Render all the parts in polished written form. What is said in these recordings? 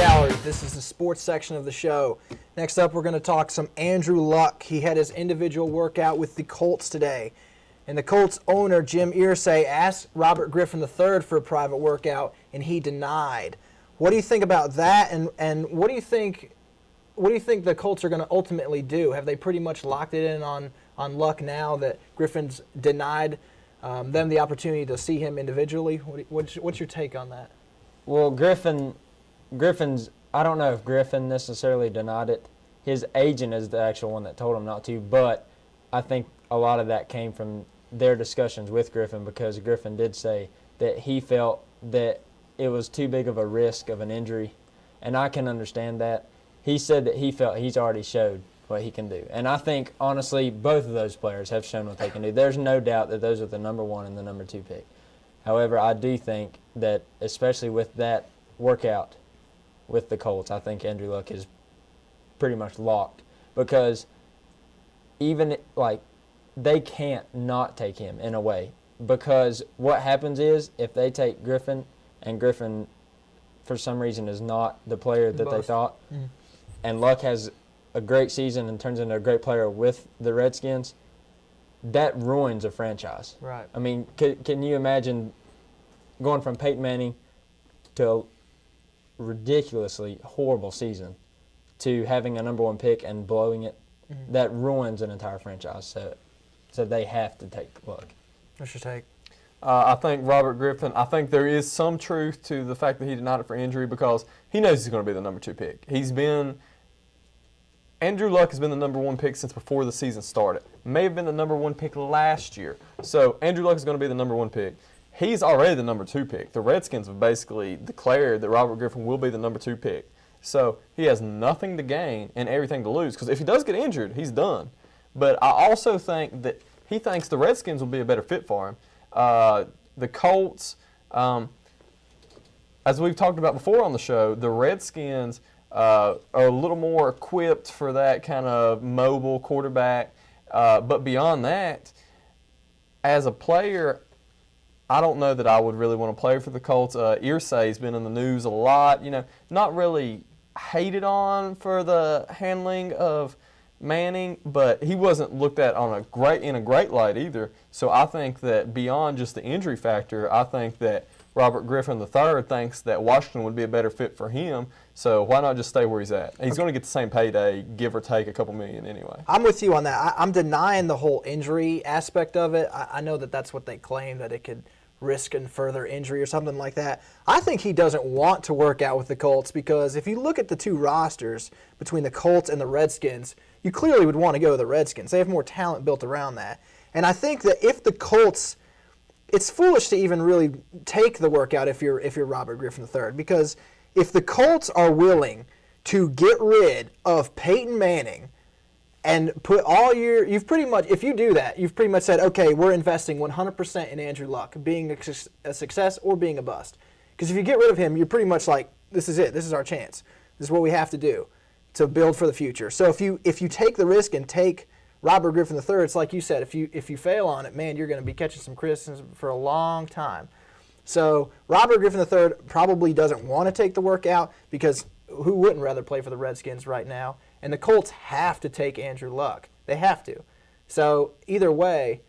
Gallery. This is the sports section of the show. Next up, we're going to talk some Andrew Luck. He had his individual workout with the Colts today. And the Colts owner, Jim Irsay, asked Robert Griffin III for a private workout, and he denied. What do you think about that, and what do you think the Colts are going to ultimately do? Have they pretty much locked it in on Luck now that Griffin's denied them the opportunity to see him individually? What's your take on that? Well, Griffin's, I don't know if Griffin necessarily denied it. His agent is the actual one that told him not to, but I think a lot of that came from their discussions with Griffin, because Griffin did say that he felt that it was too big of a risk of an injury, and I can understand that. He said that he felt he's already showed what he can do. And I think, honestly, both of those players have shown what they can do. There's no doubt that those are the number 1 and the number 2 pick. However, I do think that, especially with that workout with the Colts, I think Andrew Luck is pretty much locked, because even, they can't not take him in a way, because what happens is if they take Griffin, and Griffin for some reason is not the player that they thought, and Luck has a great season and turns into a great player with the Redskins, that ruins a franchise. Right. I mean, can you imagine going from Peyton Manning to a ridiculously horrible season to having a number 1 pick and blowing it? That ruins an entire franchise. So they have to take Luck. What's your take? I think Robert Griffin, I think there is some truth to the fact that he denied it for injury, because he knows he's going to be the number 2 pick. Andrew Luck has been the number 1 pick since before the season started. May have been the number 1 pick last year. So Andrew Luck is going to be the number 1 pick. He's already the number 2 pick. The Redskins have basically declared that Robert Griffin will be the number 2 pick. So he has nothing to gain and everything to lose, because if he does get injured, he's done. But I also think that he thinks the Redskins will be a better fit for him. The Colts, as we've talked about before on the show, the Redskins are a little more equipped for that kind of mobile quarterback. But beyond that, as a player, I don't know that I would really want to play for the Colts. Irsay's been in the news a lot, not really hated on for the handling of Manning, but he wasn't looked at in a great light either. So I think that beyond just the injury factor, I think that Robert Griffin III thinks that Washington would be a better fit for him. So why not just stay where he's at? He's going to get the same payday, give or take a couple million anyway. I'm with you on that. I'm denying the whole injury aspect of it. I know that that's what they claim, that it could risk and further injury or something like that. I think he doesn't want to work out with the Colts, because if you look at the 2 rosters between the Colts and the Redskins, you clearly would want to go to the Redskins. They have more talent built around that. And I think that if the Colts, it's foolish to even really take the workout if you're Robert Griffin III, because if the Colts are willing to get rid of Peyton Manning and put all if you do that, you've pretty much said, okay, we're investing 100% in Andrew Luck, being a success or being a bust. Because if you get rid of him, you're pretty much like, this is it. This is our chance. This is what we have to do to build for the future. So if you take the risk and take Robert Griffin III, it's like you said, if you fail on it, man, you're going to be catching some criticism for a long time. So Robert Griffin III probably doesn't want to take the workout, because who wouldn't rather play for the Redskins right now? And the Colts have to take Andrew Luck. They have to. So either way,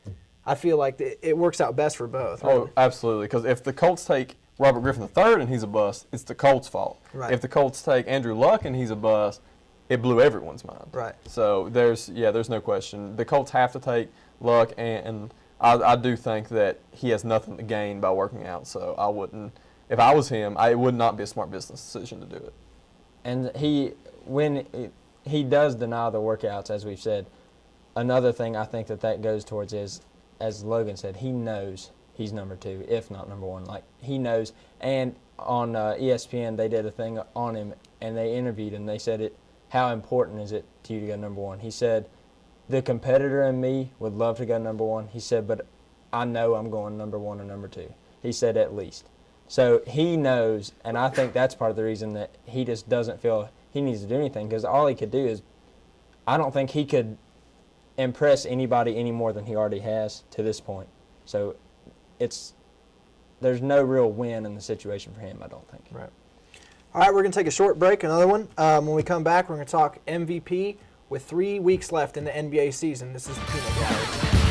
I feel like it works out best for both. Oh, absolutely. Because if the Colts take Robert Griffin III and he's a bust, it's the Colts' fault. Right. If the Colts take Andrew Luck and he's a bust, it blew everyone's mind. Right. So there's no question. The Colts have to take Luck, and I do think that he has nothing to gain by working out. So I wouldn't. If I was him, it would not be a smart business decision to do it. And when he does deny the workouts, as we've said, another thing I think that goes towards is, as Logan said, he knows he's number 2, if not number 1. Like, he knows. And on ESPN, they did a thing on him, and they interviewed him. They said, how important is it to you to go number 1? He said, the competitor in me would love to go number 1. He said, but I know I'm going number 1 or number 2. He said, at least. So he knows, and I think that's part of the reason that he just doesn't feel he needs to do anything, because all he could do is, I don't think he could impress anybody any more than he already has to this point. So there's no real win in the situation for him, I don't think. Right. All right, we're going to take a short break, another one. When we come back, we're going to talk MVP with 3 weeks left in the NBA season. This is the Peanut Gallery.